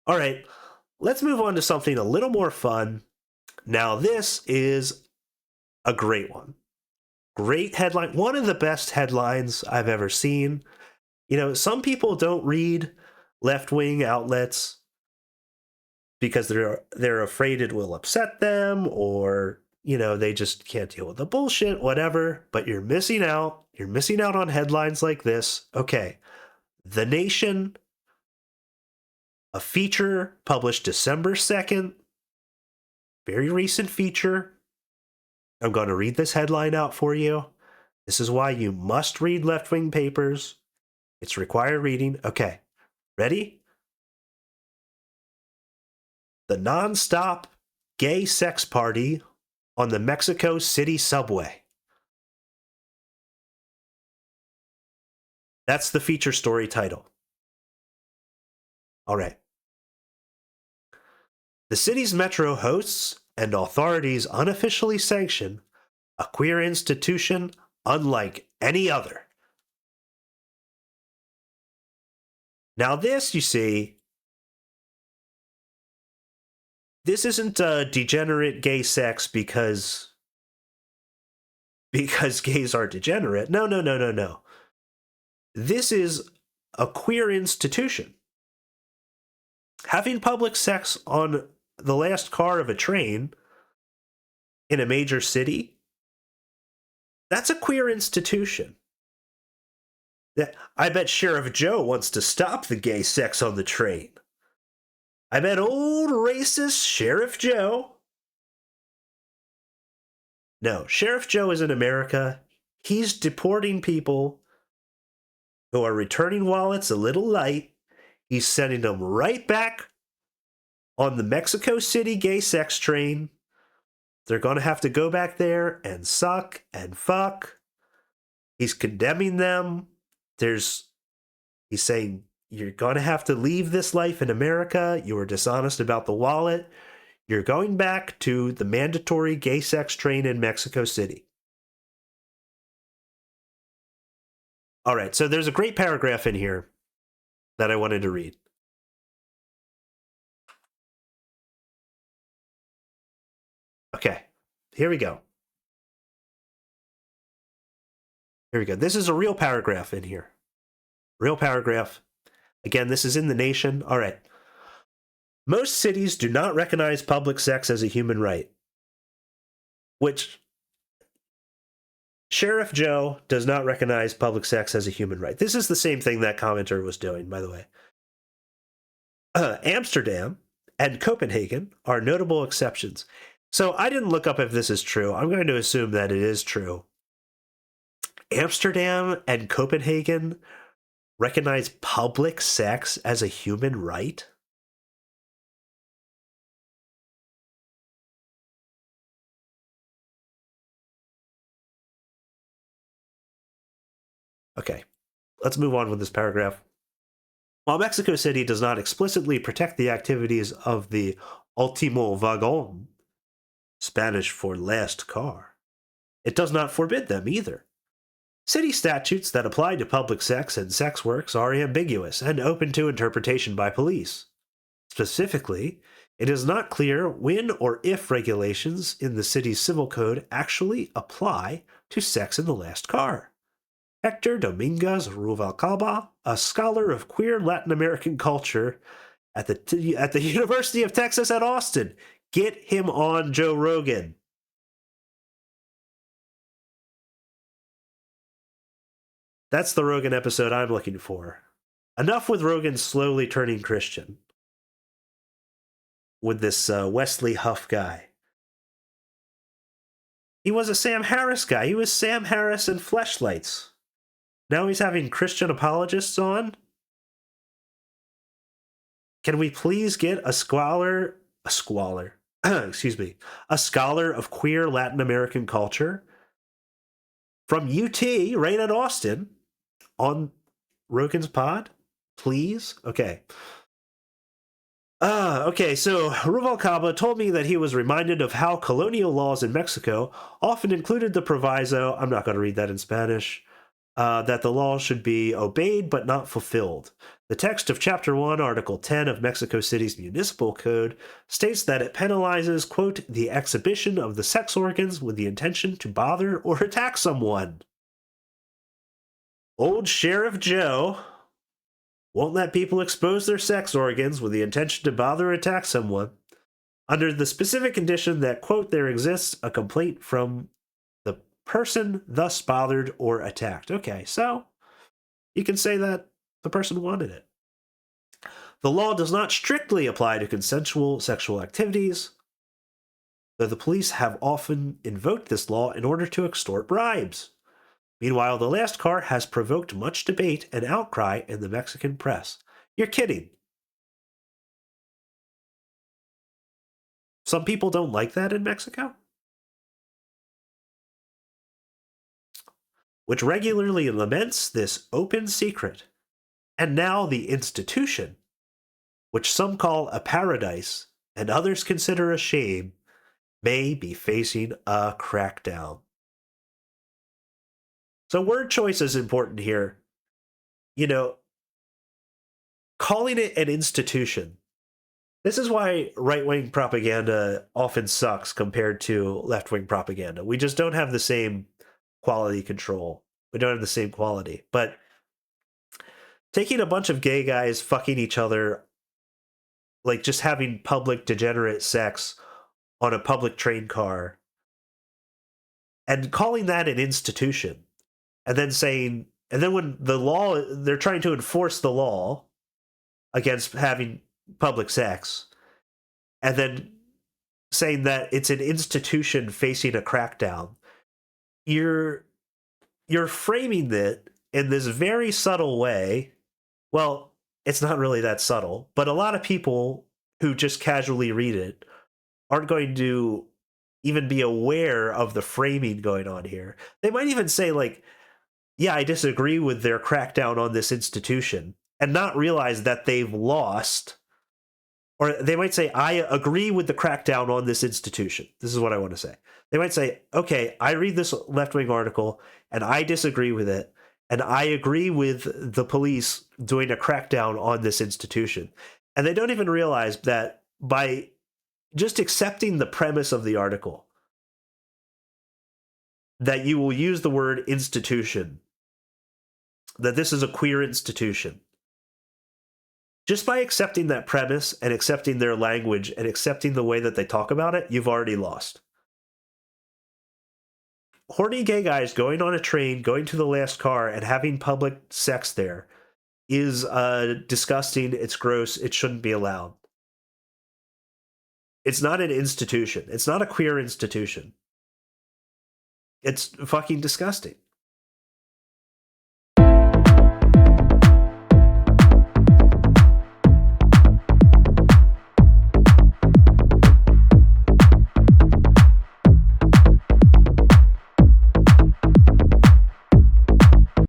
All right, let's move on to something a little more fun. Now, this is a great one. Great headline. One of the best headlines I've ever seen. You know, some people don't read left wing outlets because they're afraid it will upset them, or they just can't deal with the bullshit, whatever. But you're missing out. You're missing out on headlines like this. Okay. The Nation, a feature published December 2nd, very recent feature. I'm going to read this headline out for you. This is why you must read left wing papers. It's required reading. Okay, ready? The nonstop gay sex party on the Mexico City subway. That's the feature story title. All right. The city's metro hosts and authorities unofficially sanction a queer institution unlike any other. Now, this, you see, this isn't degenerate gay sex because gays are degenerate. No, no, no, no, no. This is a queer institution. Having public sex on the last car of a train in a major city, that's a queer institution. I bet Sheriff Joe wants to stop the gay sex on the train. I bet old racist Sheriff Joe. No, Sheriff Joe is in America. He's deporting people who are returning wallets a little light. He's sending them right back on the Mexico City gay sex train. They're going to have to go back there and suck and fuck. He's condemning them. He's saying, you're going to have to leave this life in America. You were dishonest about the wallet. You're going back to the mandatory gay sex train in Mexico City. All right, so there's a great paragraph in here that I wanted to read. Okay, here we go. Here we go. This is a real paragraph in here. Real paragraph. Again, this is in The Nation. All right. Most cities do not recognize public sex as a human right, which Sheriff Joe does not recognize public sex as a human right. This is the same thing that commenter was doing, by the way. Amsterdam and Copenhagen are notable exceptions. So I didn't look up if this is true. I'm going to assume that it is true. Amsterdam and Copenhagen recognize public sex as a human right? Okay, let's move on with this paragraph. While Mexico City does not explicitly protect the activities of the Último Vagón, Spanish for last car, it does not forbid them either. City statutes that apply to public sex and sex works are ambiguous and open to interpretation by police. Specifically, it is not clear when or if regulations in the city's civil code actually apply to sex in the last car. Hector Dominguez Ruvalcaba, a scholar of queer Latin American culture at the University of Texas at Austin. Get him on Joe Rogan. That's the Rogan episode I'm looking for. Enough with Rogan slowly turning Christian. With this Wesley Huff guy. He was a Sam Harris guy. He was Sam Harris and Fleshlights. Now he's having Christian apologists on? Can we please get a scholar, excuse me, a scholar of queer Latin American culture from UT, right at Austin, on Rogan's pod? Please? Okay. Okay, so Ruvalcaba told me that he was reminded of how colonial laws in Mexico often included the proviso, I'm not going to read that in Spanish, that the law should be obeyed but not fulfilled. The text of Chapter 1, Article 10 of Mexico City's Municipal Code states that it penalizes, quote, the exhibition of the sex organs with the intention to bother or attack someone. Old Sheriff Joe won't let people expose their sex organs with the intention to bother or attack someone, under the specific condition that, quote, there exists a complaint from the person thus bothered or attacked. Okay, so you can say that the person wanted it. The law does not strictly apply to consensual sexual activities, though the police have often invoked this law in order to extort bribes. Meanwhile, the last car has provoked much debate and outcry in the Mexican press. You're kidding. Some people don't like that in Mexico, which regularly laments this open secret. And now the institution, which some call a paradise and others consider a shame, may be facing a crackdown. So word choice is important here. You know, calling it an institution. This is why right-wing propaganda often sucks compared to left-wing propaganda. We just don't have the same quality control. We don't have the same quality. But taking a bunch of gay guys fucking each other, like just having public degenerate sex on a public train car, and calling that an institution, and then saying, and then when the law, they're trying to enforce the law against having public sex, and then saying that it's an institution facing a crackdown, you're framing it in this very subtle way. Well, it's not really that subtle, but a lot of people who just casually read it aren't going to even be aware of the framing going on here. They might even say, like, yeah, I disagree with their crackdown on this institution, and not realize that they've lost. Or they might say, I agree with the crackdown on this institution. This is what I want to say. They might say, okay, I read this left-wing article, and I disagree with it, and I agree with the police doing a crackdown on this institution. And they don't even realize that by just accepting the premise of the article, that you will use the word institution, that this is a queer institution. Just by accepting that premise and accepting their language and accepting the way that they talk about it, you've already lost. Horny gay guys going on a train, going to the last car, and having public sex there is disgusting, it's gross, it shouldn't be allowed. It's not an institution. It's not a queer institution. It's fucking disgusting.